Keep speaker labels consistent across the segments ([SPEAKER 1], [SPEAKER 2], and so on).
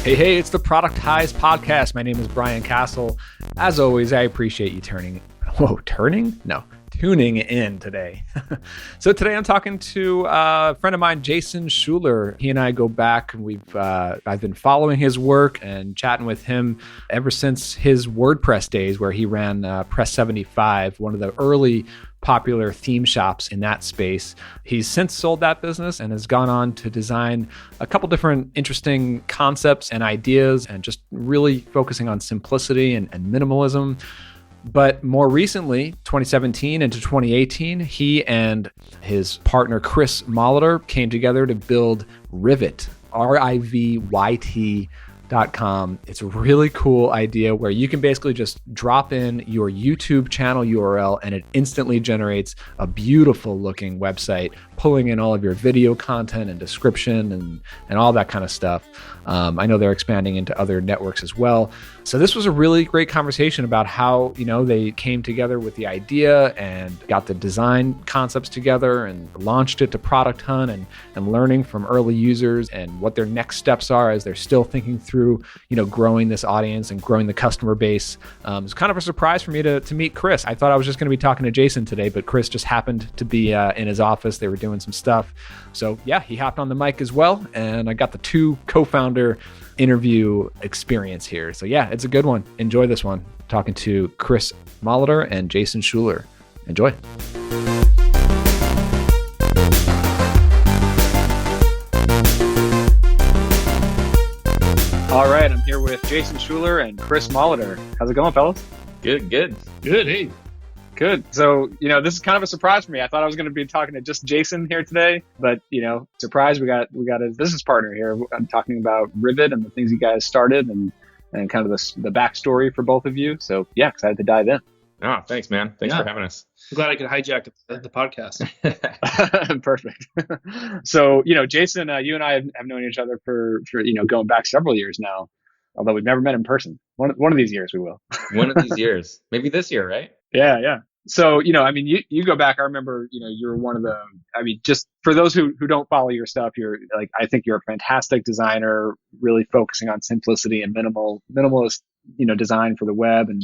[SPEAKER 1] Hey, it's the Product Highs podcast. My name is Brian Castle. As always, I appreciate you tuning in today. So today I'm talking to a friend of mine, Jason Schuller. He and I go back and I've been following his work and chatting with him ever since his WordPress days where he ran Press 75, one of the early popular theme shops in that space. He's since sold that business and has gone on to design a couple different interesting concepts and ideas and just really focusing on simplicity and minimalism. But more recently, 2017 into 2018, he and his partner, Chris Molitor, came together to build Rivyt, RIVYT.com. It's a really cool idea where you can basically just drop in your YouTube channel URL and it instantly generates a beautiful looking website, pulling in all of your video content and description and all that kind of stuff. I know they're expanding into other networks as well. So this was a really great conversation about how, they came together with the idea and got the design concepts together and launched it to Product Hunt and learning from early users and what their next steps are as they're still thinking through, growing this audience and growing the customer base. It's kind of a surprise for me to meet Chris. I thought I was just going to be talking to Jason today, but Chris just happened to be in his office. They were doing some stuff. So yeah, he hopped on the mic as well. And I got the two co-founder interview experience here. So yeah, it's a good one. Enjoy this one. Talking to Chris Molitor and Jason Schuller. Enjoy. All right, I'm here with Jason Schuller and Chris Molitor. How's it going, fellas?
[SPEAKER 2] Good.
[SPEAKER 3] Hey.
[SPEAKER 1] Good. So, this is kind of a surprise for me. I thought I was going to be talking to just Jason here today, but, surprise, we got a business partner here. I'm talking about Rivyt and the things you guys started and kind of the backstory for both of you. So, yeah, excited to dive in.
[SPEAKER 2] Oh, thanks, man. Thanks for having us.
[SPEAKER 3] I'm glad I could hijack the podcast.
[SPEAKER 1] Perfect. So, Jason, you and I have known each other for going back several years now, although we've never met in person. One of these years we will.
[SPEAKER 2] One of these years. Maybe this year, right?
[SPEAKER 1] Yeah. So, you go back, I remember, you're one of the, just for those who don't follow your stuff, I think you're a fantastic designer, really focusing on simplicity and minimalist, design for the web and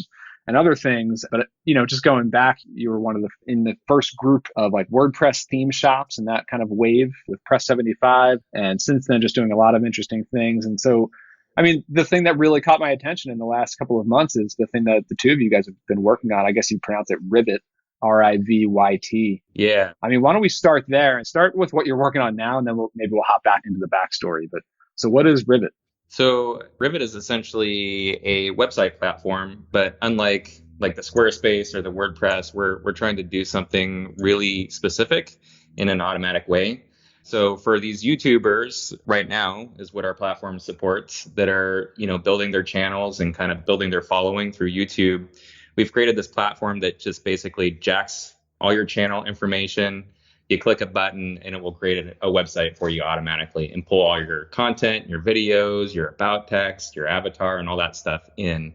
[SPEAKER 1] other things. But, just going back, you were in the first group of like WordPress theme shops and that kind of wave with Press 75. And since then, just doing a lot of interesting things. And so, the thing that really caught my attention in the last couple of months is the thing that the two of you guys have been working on. I guess you pronounce it Rivyt, RIVYT.
[SPEAKER 2] Yeah.
[SPEAKER 1] Why don't we start there and start with what you're working on now, and then we'll hop back into the backstory. But so what is Rivyt?
[SPEAKER 2] So Rivyt is essentially a website platform, but unlike like the Squarespace or the WordPress, we're trying to do something really specific in an automatic way. So for these YouTubers right now is what our platform supports that are, building their channels and kind of building their following through YouTube. We've created this platform that just basically jacks all your channel information. You click a button and it will create a website for you automatically and pull all your content, your videos, your about text, your avatar and all that stuff in.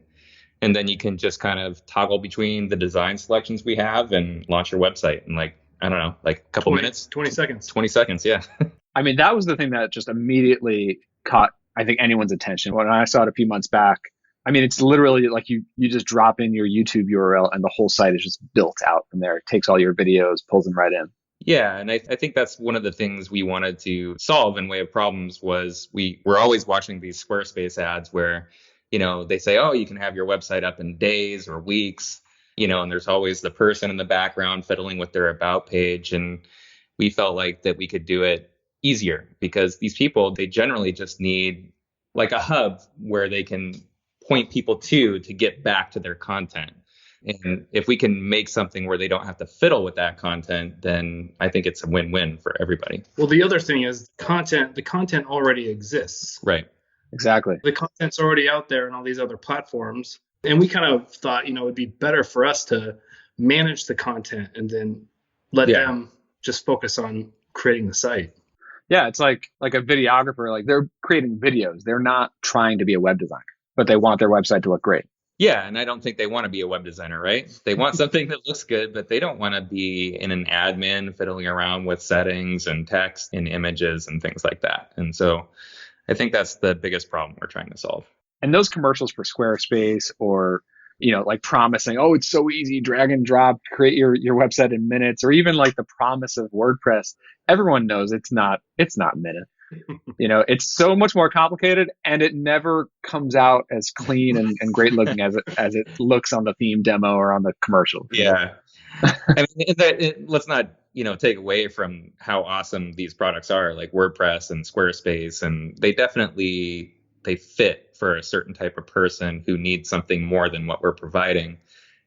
[SPEAKER 2] And then you can just kind of toggle between the design selections we have and launch your website in a couple minutes.
[SPEAKER 3] 20 seconds.
[SPEAKER 2] 20 seconds, yeah.
[SPEAKER 1] That was the thing that just immediately caught, I think, anyone's attention. When I saw it a few months back, it's literally like you just drop in your YouTube URL and the whole site is just built out from there. It takes all your videos, pulls them right in.
[SPEAKER 2] Yeah, and I think that's one of the things we wanted to solve in way of problems was we're always watching these Squarespace ads where, they say, oh, you can have your website up in days or weeks. And there's always the person in the background fiddling with their about page. And we felt like that we could do it easier because these people, they generally just need like a hub where they can point people to get back to their content. And if we can make something where they don't have to fiddle with that content, then I think it's a win-win for everybody.
[SPEAKER 3] Well, the other thing is the content already exists.
[SPEAKER 2] Right.
[SPEAKER 1] Exactly.
[SPEAKER 3] The content's already out there on all these other platforms. And we kind of thought, it'd be better for us to manage the content and then let them just focus on creating the site.
[SPEAKER 1] Yeah, it's like a videographer, like they're creating videos. They're not trying to be a web designer, but they want their website to look great.
[SPEAKER 2] Yeah, and I don't think they want to be a web designer, right? They want something that looks good, but they don't want to be in an admin fiddling around with settings and text and images and things like that. And so I think that's the biggest problem we're trying to solve.
[SPEAKER 1] And those commercials for Squarespace or, like promising, oh, it's so easy, drag and drop, create your website in minutes, or even like the promise of WordPress, everyone knows it's not minutes. It's so much more complicated, and it never comes out as clean and great looking as it looks on the theme demo or on the commercial.
[SPEAKER 2] Yeah. I mean, let's not, take away from how awesome these products are, like WordPress and Squarespace, and they fit for a certain type of person who needs something more than what we're providing.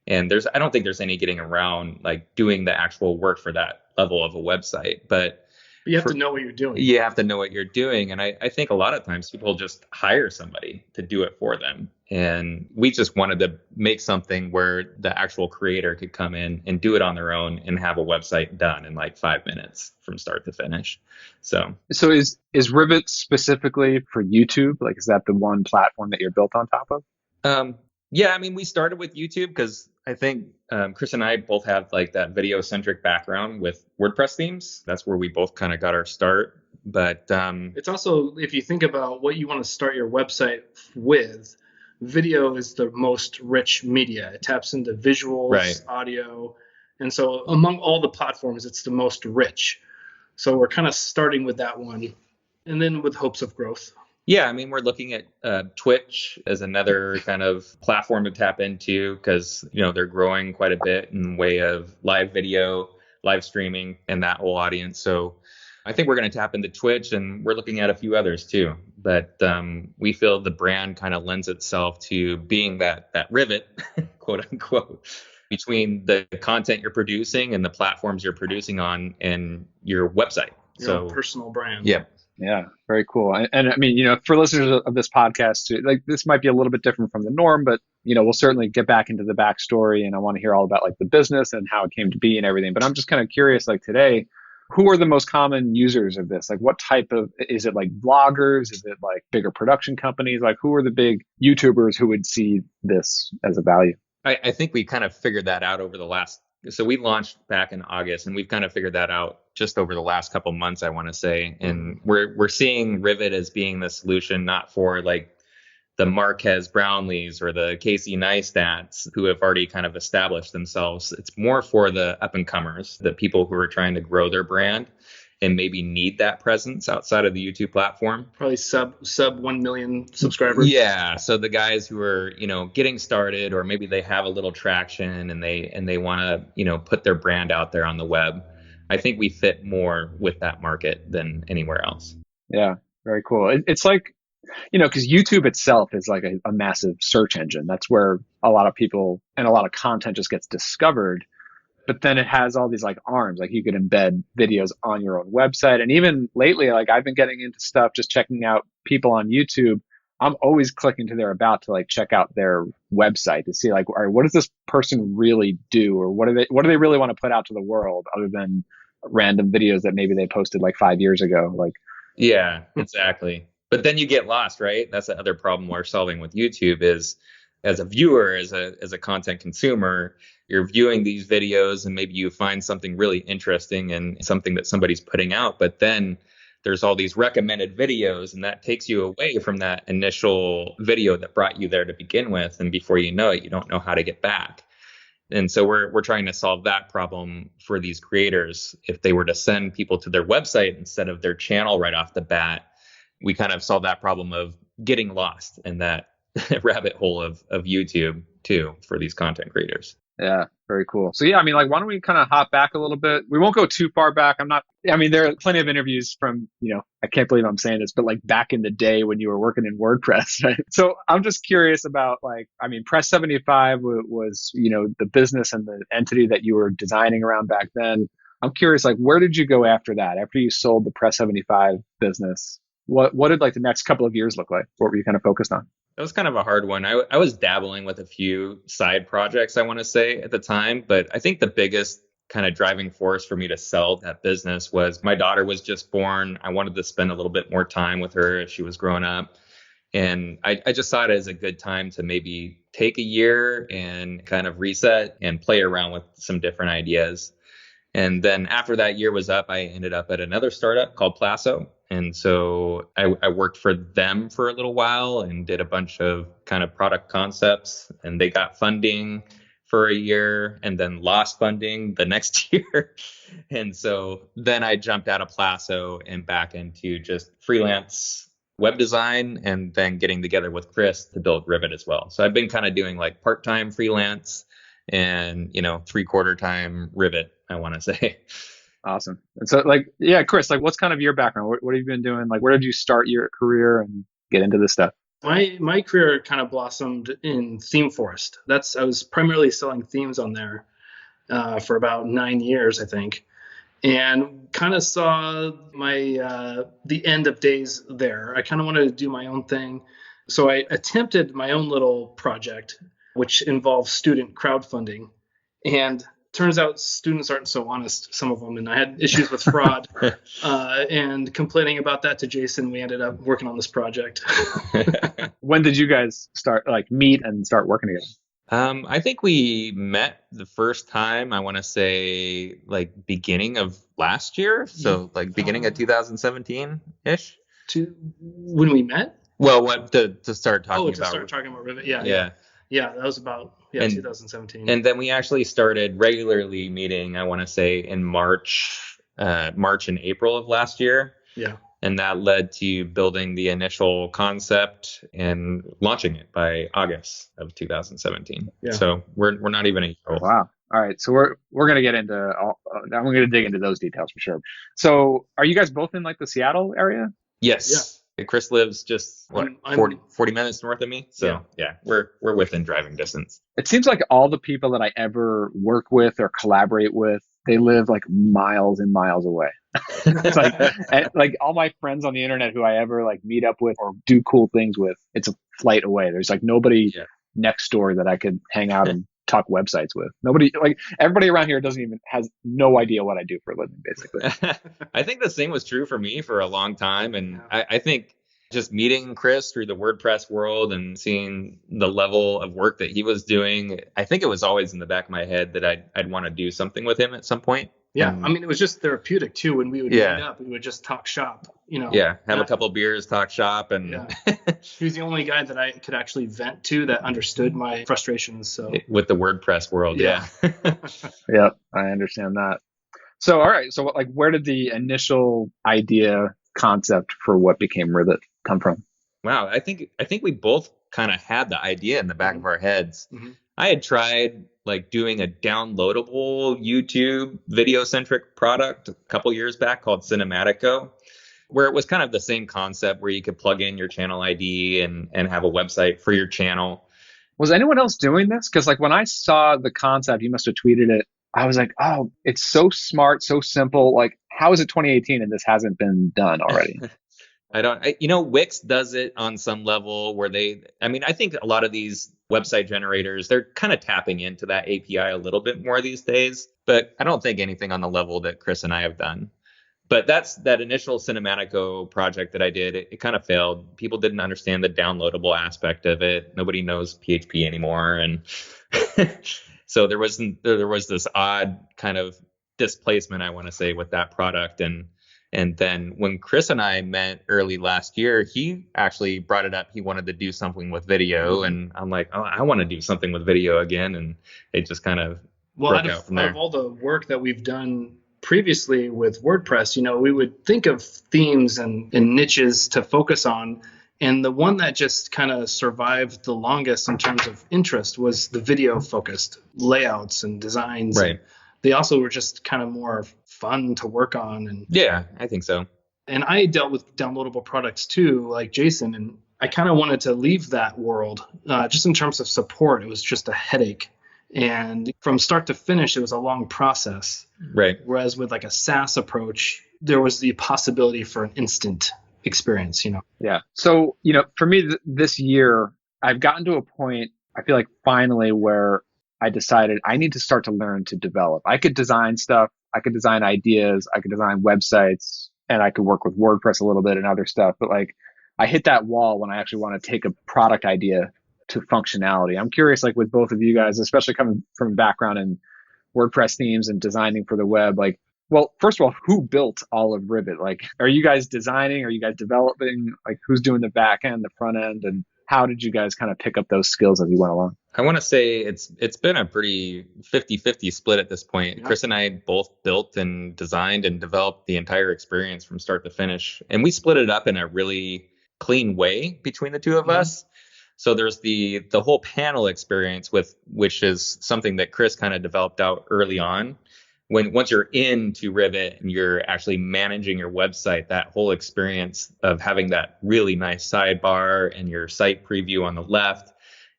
[SPEAKER 2] And I don't think there's any getting around like doing the actual work for that level of a website, but
[SPEAKER 3] you have to know what you're doing.
[SPEAKER 2] You have to know what you're doing. And I think a lot of times people just hire somebody to do it for them. And we just wanted to make something where the actual creator could come in and do it on their own and have a website done in like 5 minutes from start to finish. So
[SPEAKER 1] is Rivyt specifically for YouTube? Like, is that the one platform that you're built on top of?
[SPEAKER 2] Yeah, I mean, we started with YouTube because I think Chris and I both have like that video centric background with WordPress themes. That's where we both kind of got our start. But
[SPEAKER 3] it's also, if you think about what you want to start your website with, video is the most rich media. It taps into visuals,
[SPEAKER 2] right,
[SPEAKER 3] audio. And so among all the platforms, it's the most rich. So we're kind of starting with that one and then with hopes of growth.
[SPEAKER 2] Yeah, I mean, we're looking at Twitch as another kind of platform to tap into because, they're growing quite a bit in way of live video, live streaming, and that whole audience. So I think we're going to tap into Twitch, and we're looking at a few others too. But we feel the brand kind of lends itself to being that Rivyt, quote unquote, between the content you're producing and the platforms you're producing on and your website.
[SPEAKER 3] Your personal brand.
[SPEAKER 2] Yeah.
[SPEAKER 1] Yeah, very cool. And I mean, for listeners of this podcast, too, like this might be a little bit different from the norm, but we'll certainly get back into the backstory, and I want to hear all about like the business and how it came to be and everything. But I'm just kind of curious, like today, who are the most common users of this? Like, what type of, is it like vloggers? Is it like bigger production companies? Like, who are the big YouTubers who would see this as a value?
[SPEAKER 2] I think we kind of figured that out over the last. So we launched back in August, and we've kind of figured that out just over the last couple months, I want to say. And we're seeing Rivyt as being the solution, not for like the Marquez Brownlees or the Casey Neistats who have already kind of established themselves. It's more for the up and comers, the people who are trying to grow their brand and maybe need that presence outside of the YouTube platform.
[SPEAKER 3] Probably sub 1 million subscribers.
[SPEAKER 2] Yeah. So the guys who are, getting started, or maybe they have a little traction and they want to, put their brand out there on the web. I think we fit more with that market than anywhere else.
[SPEAKER 1] Yeah. Very cool. It's like, because YouTube itself is like a massive search engine. That's where a lot of people and a lot of content just gets discovered. But then it has all these like arms, like you could embed videos on your own website. And even lately, like I've been getting into stuff, just checking out people on YouTube. I'm always clicking to their about to like check out their website to see like, all right, what does this person really do? Or what do they really want to put out to the world other than random videos that maybe they posted like 5 years ago? Like,
[SPEAKER 2] yeah, exactly. But then you get lost, right? That's the other problem we're solving with YouTube is as a viewer, as a content consumer, you're viewing these videos and maybe you find something really interesting and something that somebody's putting out, but then there's all these recommended videos and that takes you away from that initial video that brought you there to begin with. And before you know it, you don't know how to get back. And so we're trying to solve that problem for these creators. If they were to send people to their website instead of their channel right off the bat, we kind of solve that problem of getting lost in that rabbit hole of YouTube too for these content creators.
[SPEAKER 1] Yeah, very cool. So yeah, I mean, like, why don't we kind of hop back a little bit? We won't go too far back. There are plenty of interviews from, I can't believe I'm saying this, but like back in the day when you were working in WordPress, right? So I'm just curious about Press 75 was, the business and the entity that you were designing around back then. I'm curious, like, where did you go after that? After you sold the Press 75 business, what did like the next couple of years look like? What were you kind of focused on?
[SPEAKER 2] That was kind of a hard one. I was dabbling with a few side projects, I want to say, at the time. But I think the biggest kind of driving force for me to sell that business was my daughter was just born. I wanted to spend a little bit more time with her as she was growing up. And I just saw it as a good time to maybe take a year and kind of reset and play around with some different ideas. And then after that year was up, I ended up at another startup called Plasso. And so I worked for them for a little while and did a bunch of kind of product concepts, and they got funding for a year and then lost funding the next year. And so then I jumped out of Plasso and back into just freelance web design, and then getting together with Chris to build Rivyt as well. So I've been kind of doing like part-time freelance and, 3/4 time Rivyt, I want to say.
[SPEAKER 1] Awesome. And so like, yeah, Chris, like what's kind of your background? What have you been doing? Like, where did you start your career and get into this stuff?
[SPEAKER 3] My career kind of blossomed in Theme Forest. I was primarily selling themes on there for about 9 years, I think, and kind of saw my the end of days there. I kind of wanted to do my own thing, so I attempted my own little project, which involved student crowdfunding, and turns out students aren't so honest, some of them, and I had issues with fraud. And complaining about that to Jason, we ended up working on this project.
[SPEAKER 1] When did you guys start, like, meet and start working together?
[SPEAKER 2] I think we met the first time, I want to say, like beginning of last year. So like beginning of 2017-ish.
[SPEAKER 3] When we met?
[SPEAKER 2] Well, what to start talking about.
[SPEAKER 3] Start talking about Rivyt.
[SPEAKER 2] Yeah.
[SPEAKER 3] Yeah, that was about 2017.
[SPEAKER 2] And then we actually started regularly meeting, I want to say, in March and April of last year.
[SPEAKER 3] Yeah.
[SPEAKER 2] And that led to building the initial concept and launching it by August of 2017. Yeah. So we're not even a year old.
[SPEAKER 1] Wow. All right. So we're going to get into I'm going to dig into those details for sure. So are you guys both in like the Seattle area?
[SPEAKER 2] Yes. Yeah. Chris lives just 40 minutes north of me. So yeah, we're within driving distance.
[SPEAKER 1] It seems like all the people that I ever work with or collaborate with, they live like miles and miles away. It's like all my friends on the internet who I ever like meet up with or do cool things with, it's a flight away. There's like nobody next door that I could hang out and talk websites with. Nobody, like everybody around here has no idea what I do for a living, basically.
[SPEAKER 2] I think the same was true for me for a long time. And I think just meeting Chris through the WordPress world and seeing the level of work that he was doing, I think it was always in the back of my head that I'd want to do something with him at some point.
[SPEAKER 3] Yeah, I mean, it was just therapeutic too. When we would meet up, we would just talk shop,
[SPEAKER 2] have a couple of beers, talk shop. And
[SPEAKER 3] he was the only guy that I could actually vent to that understood my frustrations. So
[SPEAKER 2] with the WordPress world. Yeah.
[SPEAKER 1] Yeah, I understand that. So, all right. So like, where did the initial idea concept for what became Rivyt come from?
[SPEAKER 2] Wow. I think we both kind of had the idea in the back of our heads. Mm-hmm. I had tried like doing a downloadable YouTube video centric product a couple years back called Cinematico, where it was kind of the same concept where you could plug in your channel ID and have a website for your channel.
[SPEAKER 1] Was anyone else doing this? Because like when I saw the concept, you must have tweeted it. I was like, oh, it's so smart, so simple. Like, how is it 2018 and this hasn't been done already?
[SPEAKER 2] Wix does it on some level where I think a lot of these website generators, they're kind of tapping into that API a little bit more these days, but I don't think anything on the level that Chris and I have done. But that initial Cinematico project that I did, it kind of failed. People didn't understand the downloadable aspect of it. Nobody knows PHP anymore. And so there was this odd kind of displacement, I want to say, with that product. And then when Chris and I met early last year, he actually brought it up. He wanted to do something with video. And I'm like, oh, I want to do something with video again. And it just kind of broke out from there.
[SPEAKER 3] Out of all the work that we've done previously with WordPress, we would think of themes and niches to focus on. And the one that just kind of survived the longest in terms of interest was the video focused layouts and designs.
[SPEAKER 2] Right.
[SPEAKER 3] They also were just kind of more fun to work on. And
[SPEAKER 2] yeah, I think so.
[SPEAKER 3] And I dealt with downloadable products too, like Jason, and I kind of wanted to leave that world just in terms of support. It was just a headache. And from start to finish, it was a long process.
[SPEAKER 2] Right.
[SPEAKER 3] Whereas with like a SaaS approach, there was the possibility for an instant experience,
[SPEAKER 1] Yeah. So, for me this year, I've gotten to a point, I feel like finally, where I decided I need to start to learn to develop. I could design stuff. I could design ideas. I could design websites, and I could work with WordPress a little bit and other stuff. But like, I hit that wall when I actually want to take a product idea to functionality. I'm curious, like with both of you guys, especially coming from a background in WordPress themes and designing for the web, like Well, first of all, who built all of Rivyt? Like, are you guys designing? Are you guys developing? Like, who's doing the back end, the front end? And how did you guys kind of pick up those skills as you went along?
[SPEAKER 2] I want to say it's been a pretty 50-50 split at this point.
[SPEAKER 3] Yeah.
[SPEAKER 2] Chris and I both built and designed and developed the entire experience from start to finish. And we split it up in a really clean way between the two of us. So there's the whole panel experience which is something that Chris kind of developed out early on. Once you're into Rivyt and you're actually managing your website, that whole experience of having that really nice sidebar and your site preview on the left,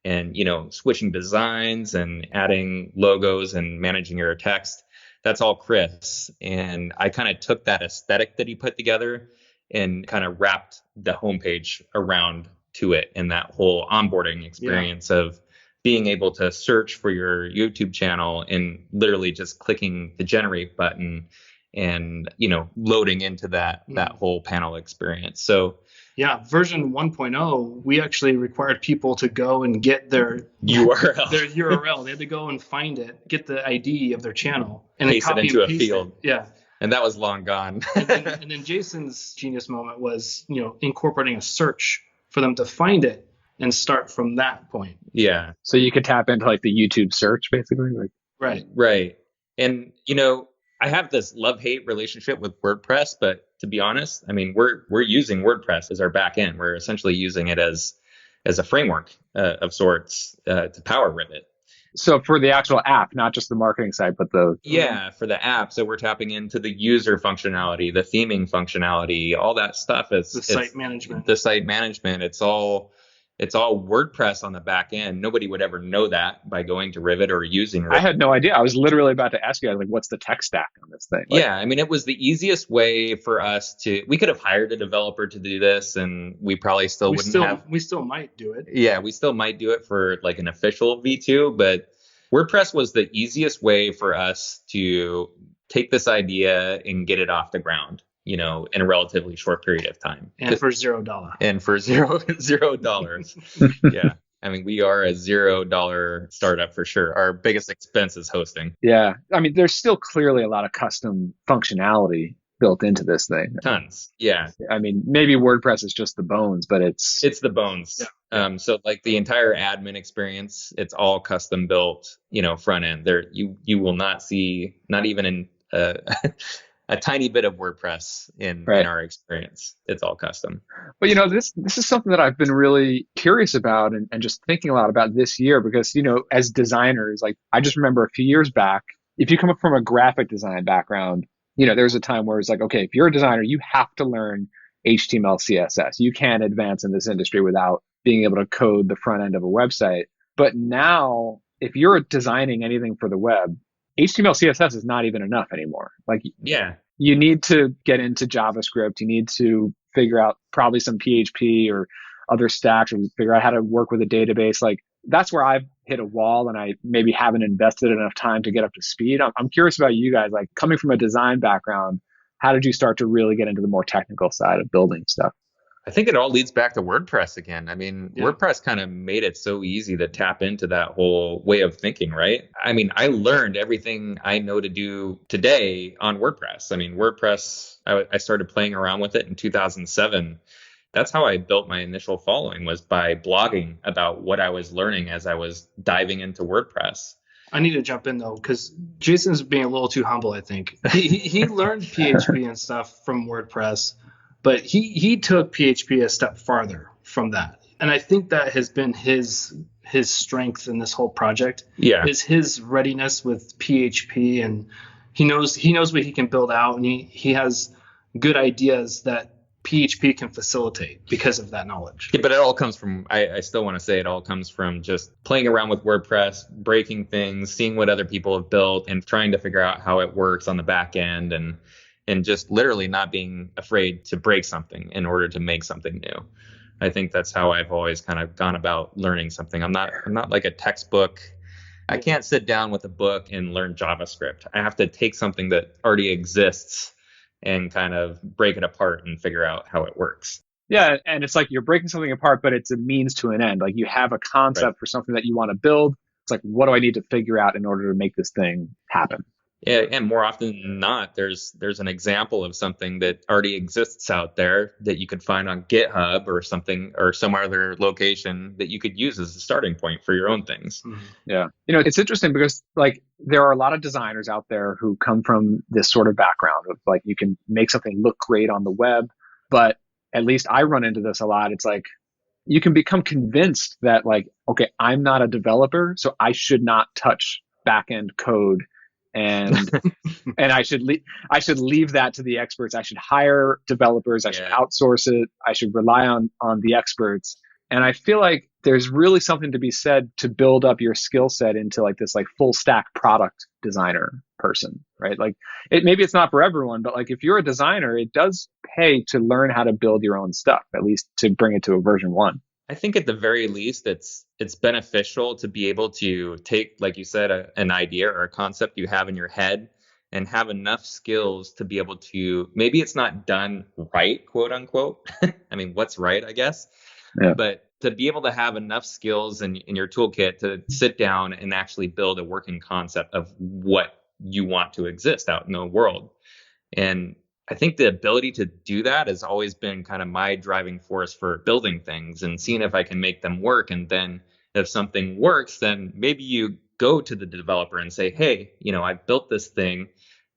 [SPEAKER 2] and switching designs and adding logos and managing your text, that's all Chris. And I kind of took that aesthetic that he put together and kind of wrapped the homepage around to it, and that whole onboarding experience of being able to search for your YouTube channel and literally just clicking the generate button and loading into that whole panel experience. So
[SPEAKER 3] yeah, version 1.0, we actually required people to go and get their
[SPEAKER 2] URL.
[SPEAKER 3] Their URL. They had to go and find it, get the ID of their channel, and
[SPEAKER 2] paste
[SPEAKER 3] then copy
[SPEAKER 2] it into
[SPEAKER 3] and paste
[SPEAKER 2] a field.
[SPEAKER 3] It. Yeah.
[SPEAKER 2] And that was long gone.
[SPEAKER 3] and then Jason's genius moment was, incorporating a search for them to find it and start from that point.
[SPEAKER 2] Yeah.
[SPEAKER 1] So you could tap into like the YouTube search, basically. Like,
[SPEAKER 2] Right. And I have this love-hate relationship with WordPress, but to be honest, I mean, we're using WordPress as our back end. We're essentially using it as a framework of sorts to power Rivyt.
[SPEAKER 1] So for the actual app, not just the marketing side, but
[SPEAKER 2] for the app. So we're tapping into the user functionality, the theming functionality, all that stuff.
[SPEAKER 3] The site management.
[SPEAKER 2] The site management. It's all WordPress on the back end. Nobody would ever know that by going to Rivyt or using Rivyt.
[SPEAKER 1] I had no idea. I was literally about to ask you, like, what's the tech stack on this thing? Like,
[SPEAKER 2] yeah, I mean, it was the easiest way for us we could have hired a developer to do this, and we probably
[SPEAKER 3] we still might do it.
[SPEAKER 2] Yeah, we still might do it for like an official V2, but WordPress was the easiest way for us to take this idea and get it off the ground, in a relatively short period of time.
[SPEAKER 3] And for $0.
[SPEAKER 2] And for $0. Yeah. I mean, we are a $0 startup for sure. Our biggest expense is hosting.
[SPEAKER 1] Yeah. I mean, there's still clearly a lot of custom functionality built into this thing.
[SPEAKER 2] Tons. Yeah.
[SPEAKER 1] I mean, maybe WordPress is just the bones, but it's
[SPEAKER 2] the bones. Yeah. So like the entire admin experience, it's all custom built, front end. There, you will not see, not even in a tiny bit of WordPress in our experience. It's all custom.
[SPEAKER 1] But this is something that I've been really curious about and just thinking a lot about this year, because as designers, like I just remember a few years back, if you come up from a graphic design background, there's a time where it's like, okay, if you're a designer, you have to learn HTML, CSS. You can't advance in this industry without being able to code the front end of a website. But now, if you're designing anything for the web, HTML, CSS is not even enough anymore. Like,
[SPEAKER 2] yeah,
[SPEAKER 1] you need to get into JavaScript. You need to figure out probably some PHP or other stacks, or figure out how to work with a database. Like, that's where I've hit a wall, and I maybe haven't invested enough time to get up to speed. I'm curious about you guys, like coming from a design background, how did you start to really get into the more technical side of building stuff?
[SPEAKER 2] I think it all leads back to WordPress again. I mean, WordPress kind of made it so easy to tap into that whole way of thinking, right? I mean, I learned everything I know to do today on WordPress. I mean, WordPress, I started playing around with it in 2007. That's how I built my initial following, was by blogging about what I was learning as I was diving into WordPress.
[SPEAKER 3] I need to jump in though, because Jason's being a little too humble, I think. He learned PHP and stuff from WordPress, but he took PHP a step farther from that. And I think that has been his strength in this whole project.
[SPEAKER 2] Yeah.
[SPEAKER 3] Is his readiness with PHP, and he knows what he can build out, and he has good ideas that PHP can facilitate because of that knowledge.
[SPEAKER 2] Yeah, but it all comes from, I still want to say it all comes from just playing around with WordPress, breaking things, seeing what other people have built, and trying to figure out how it works on the back end, and just literally not being afraid to break something in order to make something new. I think that's how I've always kind of gone about learning something. I'm not like a textbook. I can't sit down with a book and learn JavaScript. I have to take something that already exists and kind of break it apart and figure out how it works.
[SPEAKER 1] Yeah, and it's like you're breaking something apart, but it's a means to an end. Like, you have a concept for something that you want to build. It's like, what do I need to figure out in order to make this thing happen?
[SPEAKER 2] Yeah, and more often than not, there's an example of something that already exists out there that you could find on GitHub or something or some other location that you could use as a starting point for your own things.
[SPEAKER 1] Yeah. It's interesting because like there are a lot of designers out there who come from this sort of background of like you can make something look great on the web, but at least I run into this a lot. It's like you can become convinced that like, okay, I'm not a developer, so I should not touch back-end code and I should leave that to the experts. I should hire developers. I should
[SPEAKER 2] Yeah.
[SPEAKER 1] outsource it. I should rely on the experts. And I feel like there's really something to be said to build up your skill set into like this like full stack product designer person, right? Like maybe it's not for everyone, but like if you're a designer, it does pay to learn how to build your own stuff, at least to bring it to a version 1.
[SPEAKER 2] I think at the very least, it's beneficial to be able to take, like you said, an idea or a concept you have in your head and have enough skills to be able to, maybe it's not done right, quote unquote. I mean, what's right, I guess.
[SPEAKER 1] Yeah.
[SPEAKER 2] But to be able to have enough skills in your toolkit to sit down and actually build a working concept of what you want to exist out in the world. And I think the ability to do that has always been kind of my driving force for building things and seeing if I can make them work. And then if something works, then maybe you go to the developer and say, hey, I built this thing.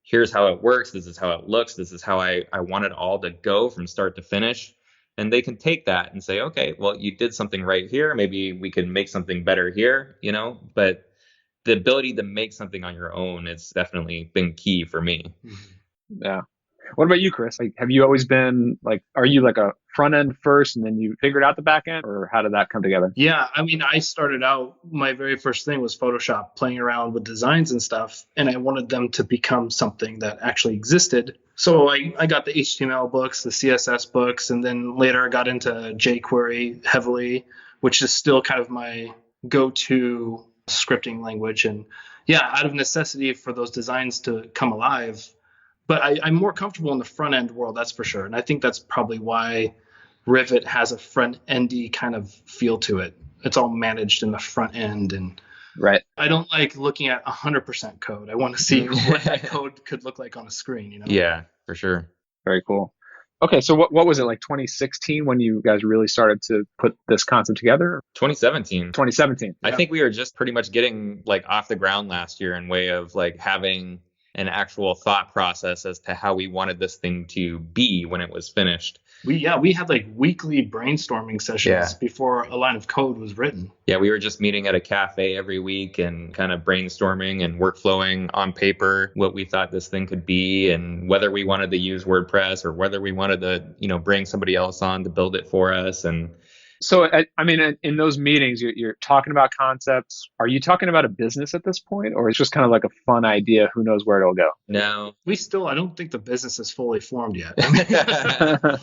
[SPEAKER 2] Here's how it works. This is how it looks. This is how I want it all to go from start to finish. And they can take that and say, okay, well, you did something right here. Maybe we can make something better here, but the ability to make something on your own has definitely been key for me.
[SPEAKER 1] Yeah. What about you, Chris? Like, have you always been like, are you like a front end first and then you figured out the back end, or how did that come together?
[SPEAKER 3] Yeah, I mean, I started out, my very first thing was Photoshop, playing around with designs and stuff, and I wanted them to become something that actually existed. So I got the HTML books, the CSS books, and then later I got into jQuery heavily, which is still kind of my go-to scripting language. And yeah, out of necessity for those designs to come alive. But I'm more comfortable in the front end world, that's for sure. And I think that's probably why Rivyt has a front endy kind of feel to it. It's all managed in the front end. And
[SPEAKER 1] right.
[SPEAKER 3] I don't like looking at 100% code. I want to see what that code could look like on a screen,
[SPEAKER 2] Yeah, for sure.
[SPEAKER 1] Very cool. Okay, so what was it, like 2016 when you guys really started to put this concept together?
[SPEAKER 2] 2017.
[SPEAKER 1] 2017.
[SPEAKER 2] I think we were just pretty much getting like off the ground last year in way of like having an actual thought process as to how we wanted this thing to be when it was finished.
[SPEAKER 3] We had like weekly brainstorming sessions before a line of code was written.
[SPEAKER 2] Yeah, we were just meeting at a cafe every week and kind of brainstorming and workflowing on paper what we thought this thing could be and whether we wanted to use WordPress or whether we wanted to, bring somebody else on to build it for us. And
[SPEAKER 1] so, I mean, in those meetings, you're talking about concepts. Are you talking about a business at this point, or it's just kind of like a fun idea? Who knows where it'll go?
[SPEAKER 2] No.
[SPEAKER 3] I don't think the business is fully formed yet.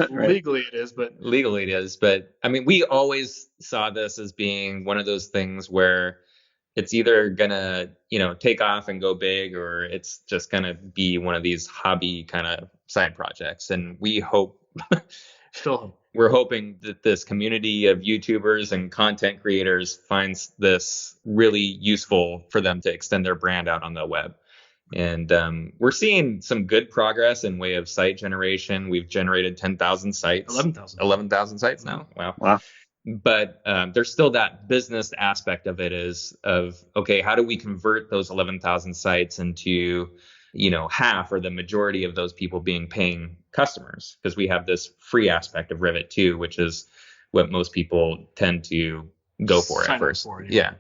[SPEAKER 2] Right.
[SPEAKER 3] Legally it is, but
[SPEAKER 2] I mean, we always saw this as being one of those things where it's either gonna, take off and go big, or it's just gonna be one of these hobby kind of side projects. And we hope we're hoping that this community of YouTubers and content creators finds this really useful for them to extend their brand out on the web. And we're seeing some good progress in way of site generation. We've generated 10,000 sites. 11,000 sites now. Wow. But there's still that business aspect of it okay, how do we convert those 11,000 sites into half or the majority of those people being paying customers? Because we have this free aspect of Rivyt too, which is what most people tend to go for at first. Yeah.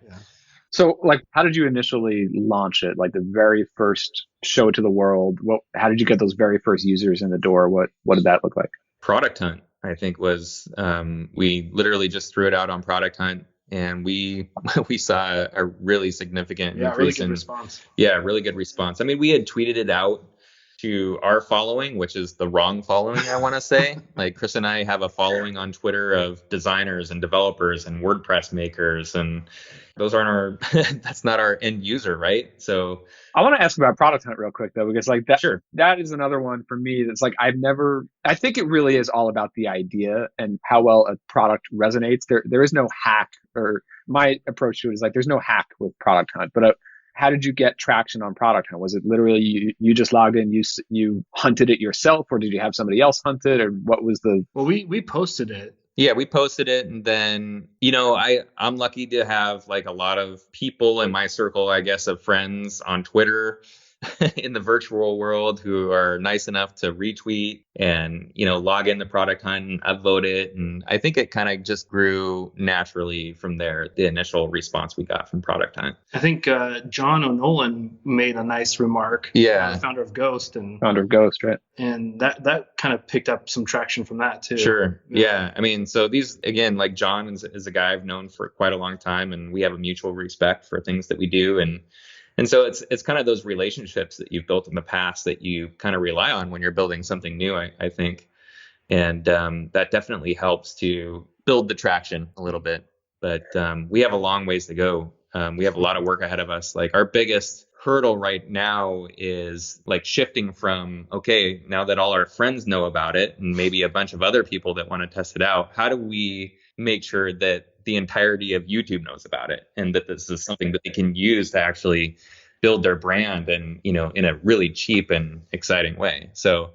[SPEAKER 1] So like, how did you initially launch it? Like the very first show it to the world, how did you get those very first users in the door? What did that look like?
[SPEAKER 2] Product Hunt, I think was, we literally just threw it out on Product Hunt. And we saw a really significant increase in response. Yeah, really good response. I mean, we had tweeted it out to our following, which is the wrong following, I want to say. Like Chris and I have a following on Twitter of designers and developers and WordPress makers, and those aren't that's not our end user, right? So
[SPEAKER 1] I want to ask about Product Hunt real quick though, because like that,
[SPEAKER 2] sure,
[SPEAKER 1] that is another one for me that's like I think it really is all about the idea and how well a product resonates. There is no hack, or my approach to it is like there's no hack with Product Hunt, but how did you get traction on Product Hunt? Was it literally you just logged in, you hunted it yourself, or did you have somebody else hunt it, or what was the?
[SPEAKER 3] Well, we posted it.
[SPEAKER 2] Yeah, we posted it, and then, I'm lucky to have like a lot of people in my circle, I guess, of friends on Twitter in the virtual world who are nice enough to retweet and, log in the Product Hunt and upvote it. And I think it kind of just grew naturally from there, the initial response we got from Product Hunt.
[SPEAKER 3] I think John O'Nolan made a nice remark.
[SPEAKER 2] Yeah.
[SPEAKER 3] Founder of Ghost,
[SPEAKER 1] Right?
[SPEAKER 3] And that kind of picked up some traction from that too.
[SPEAKER 2] Sure. Yeah. I mean, so these, again, like John is a guy I've known for quite a long time, and we have a mutual respect for things that we do. And so it's kind of those relationships that you've built in the past that you kind of rely on when you're building something new, I think. And that definitely helps to build the traction a little bit. But we have a long ways to go. We have a lot of work ahead of us. Like, our biggest hurdle right now is like shifting from, okay, now that all our friends know about it and maybe a bunch of other people that want to test it out, how do we make sure that the entirety of YouTube knows about it, and that this is something that they can use to actually build their brand and, in a really cheap and exciting way. So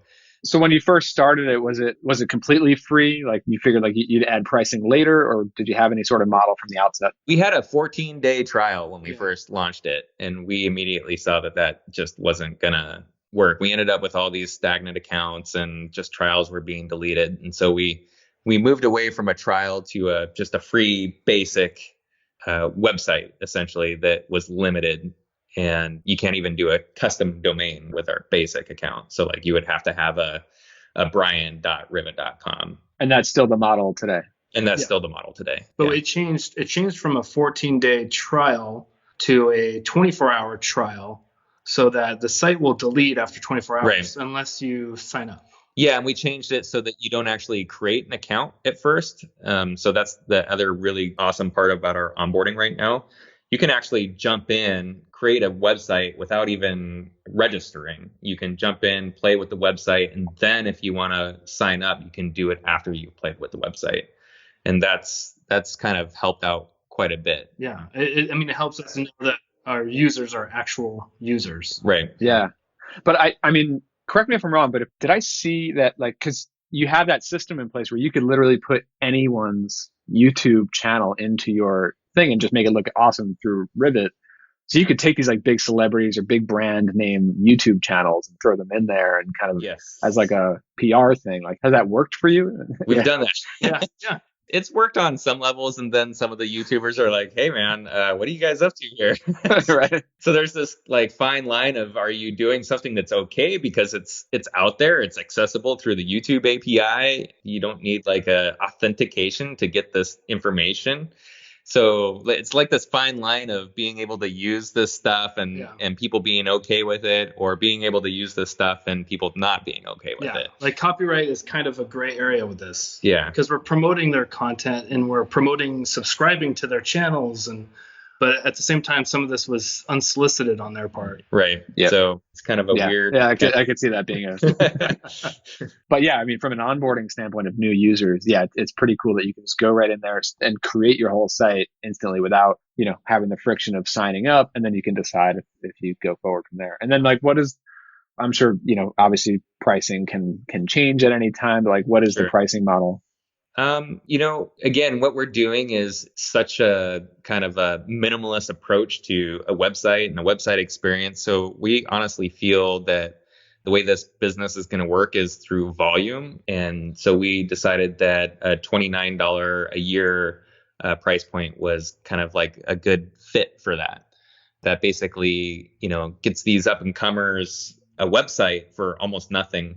[SPEAKER 1] when you first started it, was it completely free? Like, you figured like you'd add pricing later, or did you have any sort of model from the outset?
[SPEAKER 2] We had a 14-day trial when we first launched it, and we immediately saw that just wasn't gonna work. We ended up with all these stagnant accounts, and just trials were being deleted. And so we moved away from a trial to just a free basic website, essentially, that was limited. And you can't even do a custom domain with our basic account. So like, you would have to have a brian.rivyt.com.
[SPEAKER 1] And that's still the model today.
[SPEAKER 2] And that's still the model today.
[SPEAKER 3] But it changed from a 14-day trial to a 24-hour trial, so that the site will delete after 24 hours unless you sign up.
[SPEAKER 2] Yeah, and we changed it so that you don't actually create an account at first. So that's the other really awesome part about our onboarding right now. You can actually jump in, create a website without even registering. You can jump in, play with the website, and then if you want to sign up, you can do it after you've played with the website. And that's kind of helped out quite a bit.
[SPEAKER 3] Yeah, it helps us know that our users are actual users.
[SPEAKER 2] Right.
[SPEAKER 1] Yeah. But I mean, correct me if I'm wrong, but did I see that, like, because you have that system in place where you could literally put anyone's YouTube channel into your thing and just make it look awesome through Rivyt. So you could take these like big celebrities or big brand name YouTube channels and throw them in there and kind of as like a PR thing. Like, has that worked for you?
[SPEAKER 2] We've done that.
[SPEAKER 3] Yeah.
[SPEAKER 2] It's worked on some levels, and then some of the YouTubers are like, hey man, what are you guys up to here?
[SPEAKER 1] Right.
[SPEAKER 2] So there's this like fine line of, are you doing something that's okay because it's out there, it's accessible through the YouTube API, you don't need like a authentication to get this information. So it's like this fine line of being able to use this stuff and people being okay with it, or being able to use this stuff and people not being okay with it.
[SPEAKER 3] Like, copyright is kind of a gray area with this.
[SPEAKER 2] Yeah.
[SPEAKER 3] Because we're promoting their content and we're promoting subscribing to their channels, but at the same time, some of this was unsolicited on their part.
[SPEAKER 2] Right. Yeah. So it's kind of a weird.
[SPEAKER 1] Yeah, I could see that being But yeah, I mean, from an onboarding standpoint of new users, it's pretty cool that you can just go right in there and create your whole site instantly without, having the friction of signing up, and then you can decide if you go forward from there. And then, like, I'm sure, obviously pricing can change at any time, but like, what is the pricing model?
[SPEAKER 2] Again, what we're doing is such a kind of a minimalist approach to a website and a website experience. So we honestly feel that the way this business is going to work is through volume. And so we decided that a $29 a year price point was kind of like a good fit for that. That basically, gets these up and comers a website for almost nothing,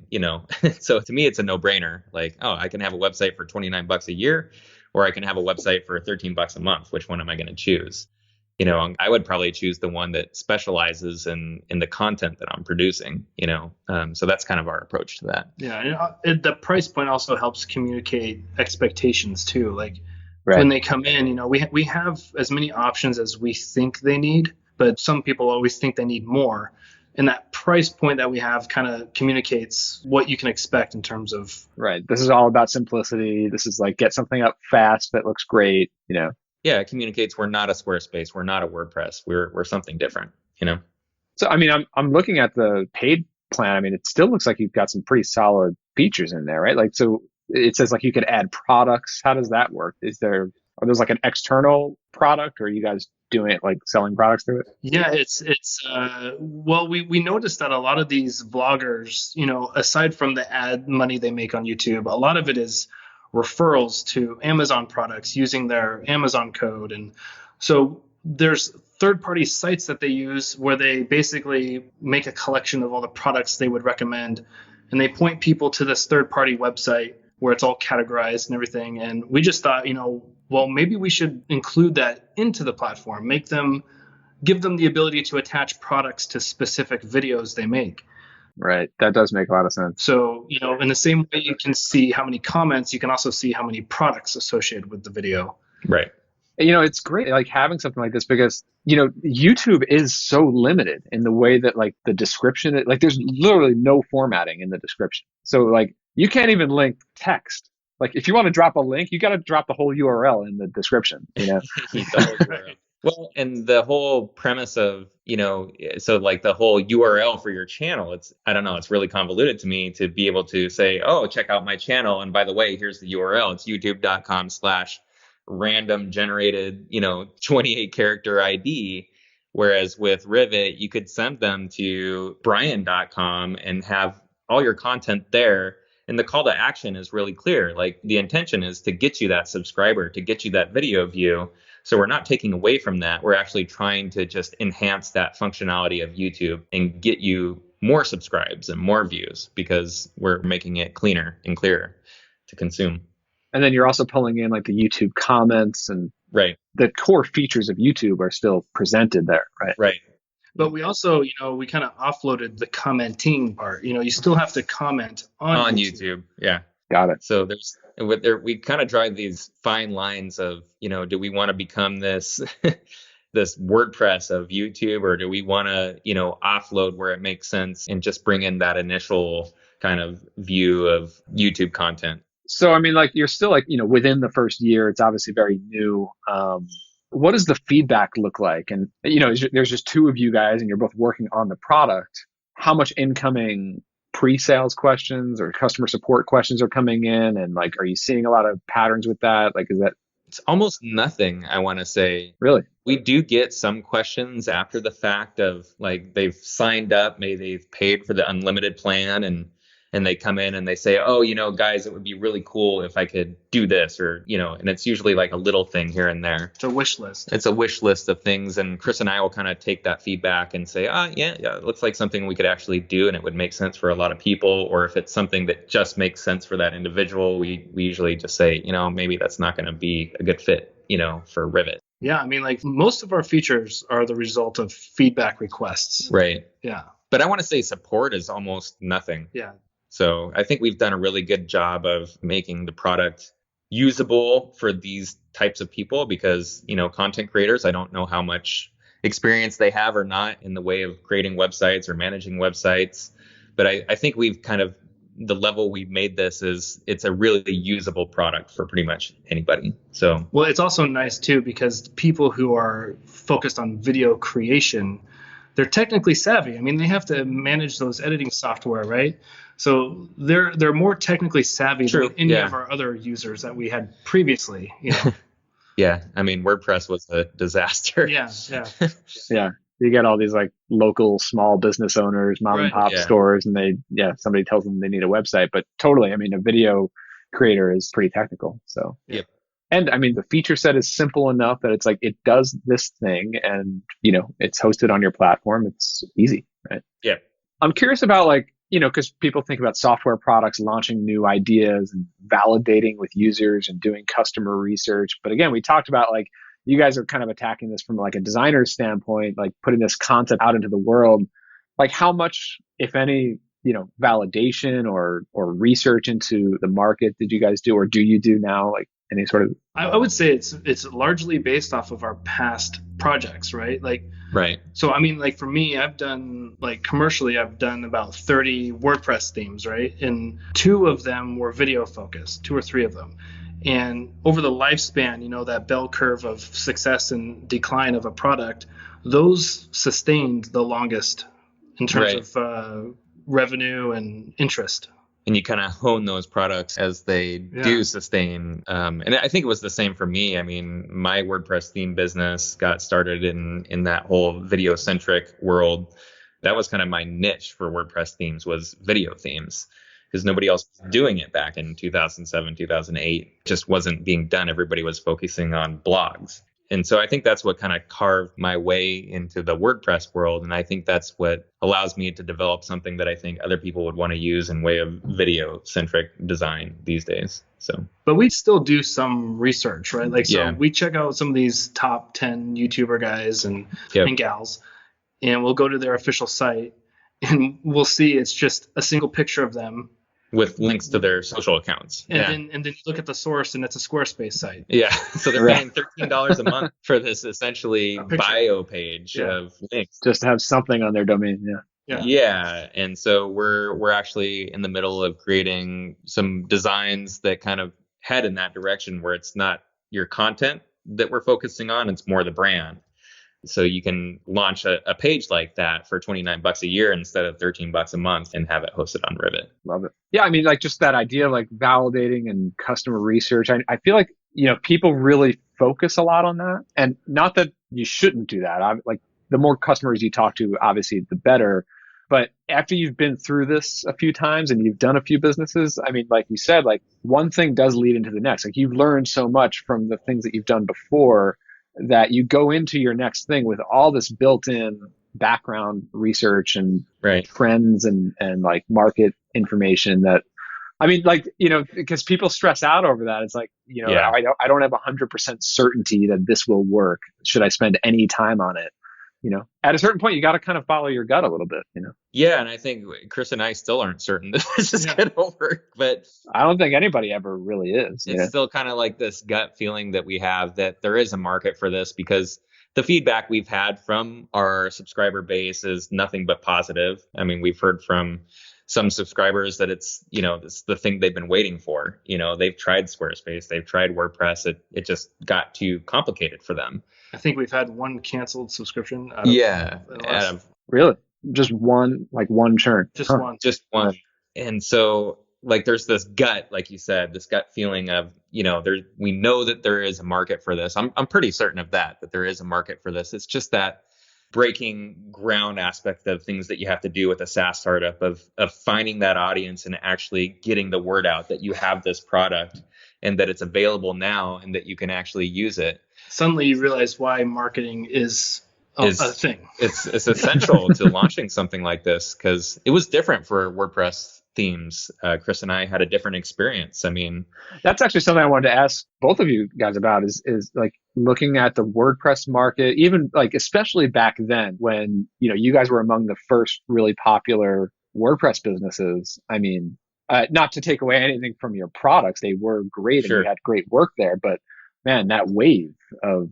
[SPEAKER 2] So to me, it's a no-brainer. Like, I can have a website for $29 a year, or I can have a website for $13 a month. Which one am I going to choose? I would probably choose the one that specializes in the content that I'm producing, So that's kind of our approach to that.
[SPEAKER 3] Yeah. And the price point also helps communicate expectations too. Like, when they come in, we have as many options as we think they need, but some people always think they need more. And that price point that we have kind of communicates what you can expect in terms of.
[SPEAKER 1] Right. This is all about simplicity. This is like, get something up fast that looks great,
[SPEAKER 2] Yeah, it communicates we're not a Squarespace. We're not a WordPress. We're something different.
[SPEAKER 1] So, I mean, I'm looking at the paid plan. I mean, it still looks like you've got some pretty solid features in there, right? Like, so it says like you could add products. How does that work? Are those like an external product, or are you guys doing it like selling products through it?
[SPEAKER 3] Yeah, well, we noticed that a lot of these vloggers, aside from the ad money they make on YouTube, a lot of it is referrals to Amazon products using their Amazon code. And so there's third-party sites that they use where they basically make a collection of all the products they would recommend, and they point people to this third-party website where it's all categorized and everything. And we just thought, well, maybe we should include that into the platform, give them the ability to attach products to specific videos they make.
[SPEAKER 1] Right. That does make a lot of sense.
[SPEAKER 3] So, in the same way you can see how many comments, you can also see how many products associated with the video.
[SPEAKER 2] Right.
[SPEAKER 1] It's great like having something like this because, YouTube is so limited in the way that like the description, like there's literally no formatting in the description. So like you can't even link text. Like if you want to drop a link, you got to drop the whole URL in the description,
[SPEAKER 2] Well, and the whole premise of, so like the whole URL for your channel, it's really convoluted to me to be able to say, oh, check out my channel. And by the way, here's the URL. It's youtube.com/random generated, 28 character ID. Whereas with Rivyt, you could send them to brian.com and have all your content there. And the call to action is really clear. Like the intention is to get you that subscriber, to get you that video view. So we're not taking away from that. We're actually trying to just enhance that functionality of YouTube and get you more subscribes and more views because we're making it cleaner and clearer to consume.
[SPEAKER 1] And then you're also pulling in like the YouTube comments and
[SPEAKER 2] right.
[SPEAKER 1] The core features of YouTube are still presented there, right?
[SPEAKER 2] Right.
[SPEAKER 3] But we also, we kind of offloaded the commenting part. You still have to comment on
[SPEAKER 2] YouTube. Yeah.
[SPEAKER 1] Got it.
[SPEAKER 2] So we kind of drive these fine lines of, do we want to become this this WordPress of YouTube, or do we want to, offload where it makes sense and just bring in that initial kind of view of YouTube content?
[SPEAKER 1] So, I mean, like you're still like, within the first year, it's obviously very new. What does the feedback look like? And, there's just two of you guys and you're both working on the product. How much incoming pre-sales questions or customer support questions are coming in? And like, are you seeing a lot of patterns with that? Like, is that?
[SPEAKER 2] It's almost nothing, I want to say.
[SPEAKER 1] Really?
[SPEAKER 2] We do get some questions after the fact of like they've signed up, maybe they've paid for the unlimited plan and they come in and they say, oh, guys, it would be really cool if I could do this or, and it's usually like a little thing here and there.
[SPEAKER 3] It's a wish list.
[SPEAKER 2] It's a wish list of things. And Chris and I will kind of take that feedback and say, yeah, it looks like something we could actually do and it would make sense for a lot of people. Or if it's something that just makes sense for that individual, we usually just say, maybe that's not going to be a good fit, for Rivyt.
[SPEAKER 3] Yeah. I mean, like most of our features are the result of feedback requests.
[SPEAKER 2] Right.
[SPEAKER 3] Yeah.
[SPEAKER 2] But I want to say support is almost nothing.
[SPEAKER 3] Yeah.
[SPEAKER 2] So I think we've done a really good job of making the product usable for these types of people because, content creators, I don't know how much experience they have or not in the way of creating websites or managing websites. But I think we've kind of, the level we've made this is it's a really usable product for pretty much anybody. So,
[SPEAKER 3] well, it's also nice too, because people who are focused on video creation, they're technically savvy. I mean, they have to manage those editing software, right? So they're more technically savvy than any of our other users that we had previously.
[SPEAKER 1] Yeah,
[SPEAKER 2] I mean, WordPress was a disaster.
[SPEAKER 3] Yeah.
[SPEAKER 1] Yeah. You get all these like local small business owners, mom and pop stores, and somebody tells them they need a website. But totally, I mean, a video creator is pretty technical. So
[SPEAKER 2] yep.
[SPEAKER 1] And I mean, the feature set is simple enough that it's like it does this thing, and it's hosted on your platform. It's easy, right?
[SPEAKER 2] Yeah.
[SPEAKER 1] I'm curious about like. Because people think about software products launching new ideas and validating with users and doing customer research. But again, we talked about like you guys are kind of attacking this from like a designer's standpoint, like putting this concept out into the world. Like how much, if any, validation or research into the market did you guys do or do you do now? Like any sort of?
[SPEAKER 3] I would say it's largely based off of our past projects, right? Like.
[SPEAKER 2] Right.
[SPEAKER 3] So, I mean, like for me, I've done commercially, I've done about 30 WordPress themes, right? And 2 of them were video focused, 2 or 3 of them. And over the lifespan, that bell curve of success and decline of a product, those sustained the longest in terms
[SPEAKER 2] Right.
[SPEAKER 3] of revenue and interest.
[SPEAKER 2] And you kind of hone those products as they do sustain. And I think it was the same for me. I mean, my WordPress theme business got started in that whole video centric world. That was kind of my niche for WordPress themes, was video themes, because nobody else was doing it back in 2007, 2008. It just wasn't being done. Everybody was focusing on blogs. And so I think that's what kind of carved my way into the WordPress world. And I think that's what allows me to develop something that I think other people would want to use in way of video centric design these days. So,
[SPEAKER 3] but we still do some research, right? Like, so
[SPEAKER 2] Yeah.
[SPEAKER 3] we check out some of these top 10 YouTuber guys and
[SPEAKER 2] Yep.
[SPEAKER 3] gals, and we'll go to their official site and we'll see it's just a single picture of them
[SPEAKER 2] with links to their social accounts.
[SPEAKER 3] and then you look at the source and it's a Squarespace site.
[SPEAKER 2] Yeah. So they're
[SPEAKER 1] Right.
[SPEAKER 2] paying $13 a month for this essentially
[SPEAKER 3] picture.
[SPEAKER 2] bio page
[SPEAKER 3] Yeah.
[SPEAKER 2] of links.
[SPEAKER 1] Just to have something on their domain. Yeah.
[SPEAKER 2] Yeah. And so we're actually in the middle of creating some designs that kind of head in that direction, where it's not your content that we're focusing on, it's more the brand. So you can launch a page like that for $29 a year instead of $13 a month and have it hosted on Rivyt.
[SPEAKER 1] Love it. Yeah. I mean, like, just that idea of like validating and customer research. I feel like, people really focus a lot on that, and not that you shouldn't do that. Like, the more customers you talk to, obviously the better. But after you've been through this a few times and you've done a few businesses, I mean, like you said, like, one thing does lead into the next. Like, you've learned so much from the things that you've done before that you go into your next thing with all this built-in background research and
[SPEAKER 2] Right.
[SPEAKER 1] trends and like market information that, I mean, like, because people stress out over that. It's like,
[SPEAKER 2] Yeah.
[SPEAKER 1] I don't have 100% certainty that this will work. Should I spend any time on it? At a certain point, you got to kind of follow your gut a little bit,
[SPEAKER 2] Yeah. And I think Chris and I still aren't certain that this is going to work, but
[SPEAKER 1] I don't think anybody ever really is.
[SPEAKER 2] it's still kind of like this gut feeling that we have that there is a market for this, because the feedback we've had from our subscriber base is nothing but positive. I mean, we've heard from some subscribers that it's the thing they've been waiting for. They've tried Squarespace, they've tried WordPress. It just got too complicated for them.
[SPEAKER 3] I think we've had one canceled subscription.
[SPEAKER 1] Really? Just one churn.
[SPEAKER 3] Just
[SPEAKER 1] Huh.
[SPEAKER 3] one.
[SPEAKER 2] Just one. And so, like, there's this gut, like you said, this gut feeling of, we know that there is a market for this. I'm pretty certain of that there is a market for this. It's just that breaking ground aspect of things that you have to do with a SaaS startup of finding that audience and actually getting the word out that you have this product and that it's available now and that you can actually use it.
[SPEAKER 3] Suddenly you realize why marketing is a thing.
[SPEAKER 2] It's essential to launching something like this, because it was different for WordPress themes. Chris and I had a different experience. I mean,
[SPEAKER 1] that's actually something I wanted to ask both of you guys about is like looking at the WordPress market, even like, especially back then when, you guys were among the first really popular WordPress businesses. I mean, not to take away anything from your products, they were great.
[SPEAKER 2] Sure.
[SPEAKER 1] And you had great work there, but man, that wave of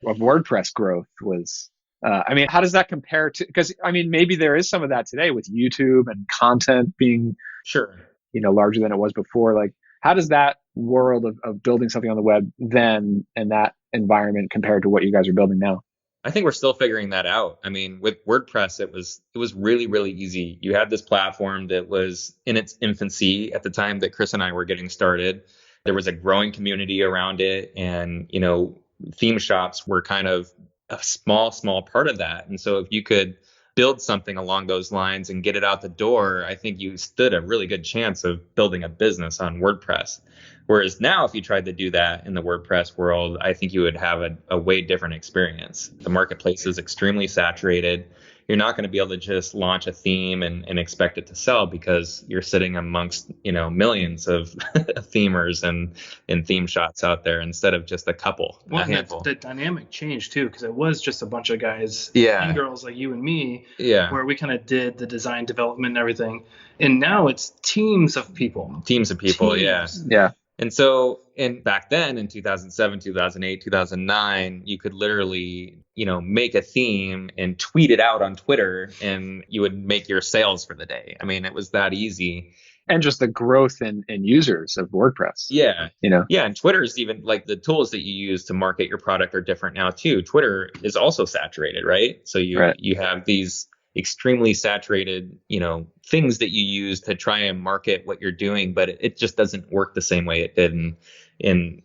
[SPEAKER 1] WordPress growth was, I mean, how does that compare to, because I mean, maybe there is some of that today with YouTube and content being,
[SPEAKER 2] sure,
[SPEAKER 1] larger than it was before. Like, how does that world of building something on the web then and that environment compared to what you guys are building now?
[SPEAKER 2] I think we're still figuring that out. I mean, with WordPress, it was really, really easy. You had this platform that was in its infancy at the time that Chris and I were getting started. There was a growing community around it, and theme shops were kind of a small part of that. And so if you could build something along those lines and get it out the door, I think you stood a really good chance of building a business on WordPress. Whereas now, if you tried to do that in the WordPress world, I think you would have a way different experience. The marketplace is extremely saturated. You're not going to be able to just launch a theme and expect it to sell, because you're sitting amongst, millions of themers and theme shops out there instead of just a couple.
[SPEAKER 3] Well,
[SPEAKER 2] a handful.
[SPEAKER 3] The dynamic changed too, because it was just a bunch of guys
[SPEAKER 2] Yeah.
[SPEAKER 3] and girls like you and me,
[SPEAKER 2] Yeah.
[SPEAKER 3] where we kind of did the design development and everything. And now it's teams of people.
[SPEAKER 2] Teams of people. Yeah.
[SPEAKER 3] Teams.
[SPEAKER 1] Yeah.
[SPEAKER 2] And so, back then in 2007, 2008, 2009, you could literally, make a theme and tweet it out on Twitter and you would make your sales for the day. I mean, it was that easy.
[SPEAKER 1] And just the growth in users of WordPress.
[SPEAKER 2] Yeah.
[SPEAKER 1] You know?
[SPEAKER 2] Yeah. And Twitter is even like the tools that you use to market your product are different now too. Twitter is also saturated, right? So you have these extremely saturated, things that you use to try and market what you're doing, but it just doesn't work the same way it did in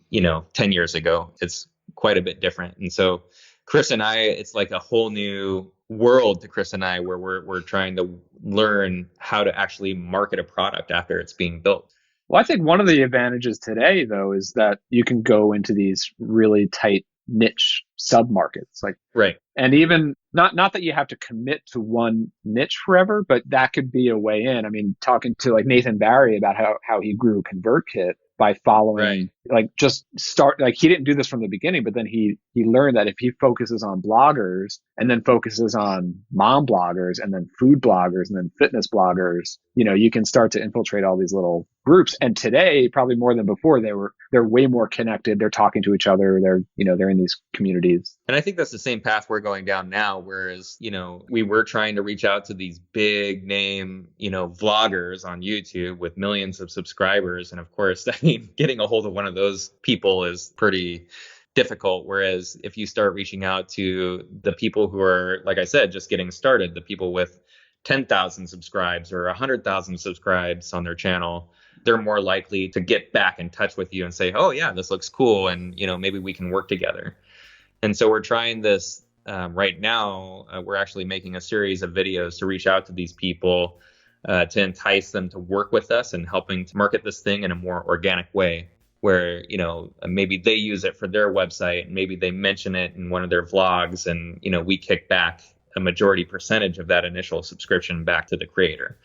[SPEAKER 2] 10 years ago. It's quite a bit different. And so Chris and I, it's like a whole new world to Chris and I, where we're trying to learn how to actually market a product after it's being built.
[SPEAKER 1] Well, I think one of the advantages today, though, is that you can go into these really tight niche sub-markets.
[SPEAKER 2] Right.
[SPEAKER 1] And even not that you have to commit to one niche forever, but that could be a way in. I mean, talking to like Nathan Barry about how he grew ConvertKit by following, he didn't do this from the beginning, but then he learned that if he focuses on bloggers and then focuses on mom bloggers and then food bloggers and then fitness bloggers, you can start to infiltrate all these little groups. And today, probably more than before, they're way more connected. They're talking to each other. They're in these communities.
[SPEAKER 2] And I think that's the same path we're going down now. Whereas, we were trying to reach out to these big name, vloggers on YouTube with millions of subscribers. And of course, I mean, getting a hold of one of those people is pretty difficult. Whereas if you start reaching out to the people who are, like I said, just getting started, the people with 10,000 subscribes or 100,000 subscribes on their channel, they're more likely to get back in touch with you and say, oh yeah, this looks cool. And, maybe we can work together. And so we're trying this right now. We're actually making a series of videos to reach out to these people to entice them to work with us and helping to market this thing in a more organic way, where, maybe they use it for their website, and maybe they mention it in one of their vlogs, and, we kick back a majority percentage of that initial subscription back to the creator.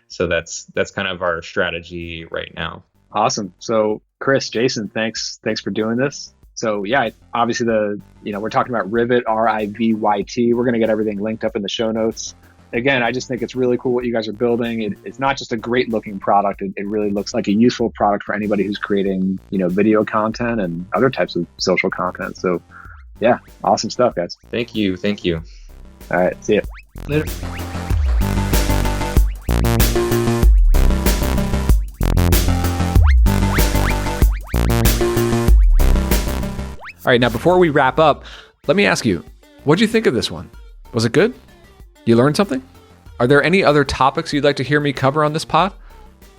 [SPEAKER 2] So that's kind of our strategy right now.
[SPEAKER 1] Awesome. So Chris, Jason, thanks for doing this. So yeah, obviously we're talking about Rivyt, Rivyt. We're going to get everything linked up in the show notes. Again, I just think it's really cool what you guys are building. It's not just a great looking product. It really looks like a useful product for anybody who's creating, video content and other types of social content. So yeah, awesome stuff, guys.
[SPEAKER 2] Thank you.
[SPEAKER 1] All right. See ya.
[SPEAKER 3] Later.
[SPEAKER 1] All right, now before we wrap up, let me ask you, what'd you think of this one? Was it good? You learned something? Are there any other topics you'd like to hear me cover on this pod?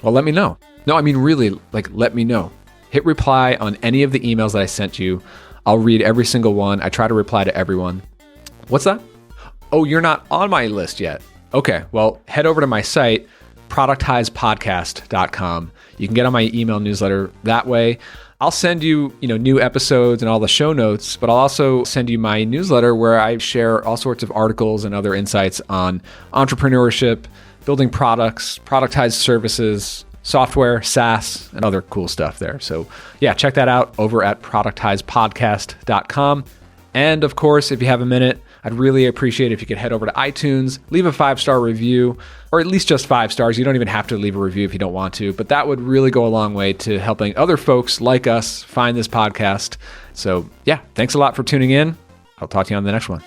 [SPEAKER 1] Well, let me know. No, I mean really, let me know. Hit reply on any of the emails that I sent you. I'll read every single one. I try to reply to everyone. What's that? Oh, you're not on my list yet. Okay, well, head over to my site, productizepodcast.com. You can get on my email newsletter that way. I'll send you, new episodes and all the show notes, but I'll also send you my newsletter where I share all sorts of articles and other insights on entrepreneurship, building products, productized services, software, SaaS, and other cool stuff there. So yeah, check that out over at productizepodcast.com. And of course, if you have a minute, I'd really appreciate it if you could head over to iTunes, leave a 5-star review, or at least just 5 stars. You don't even have to leave a review if you don't want to, but that would really go a long way to helping other folks like us find this podcast. So yeah, thanks a lot for tuning in. I'll talk to you on the next one.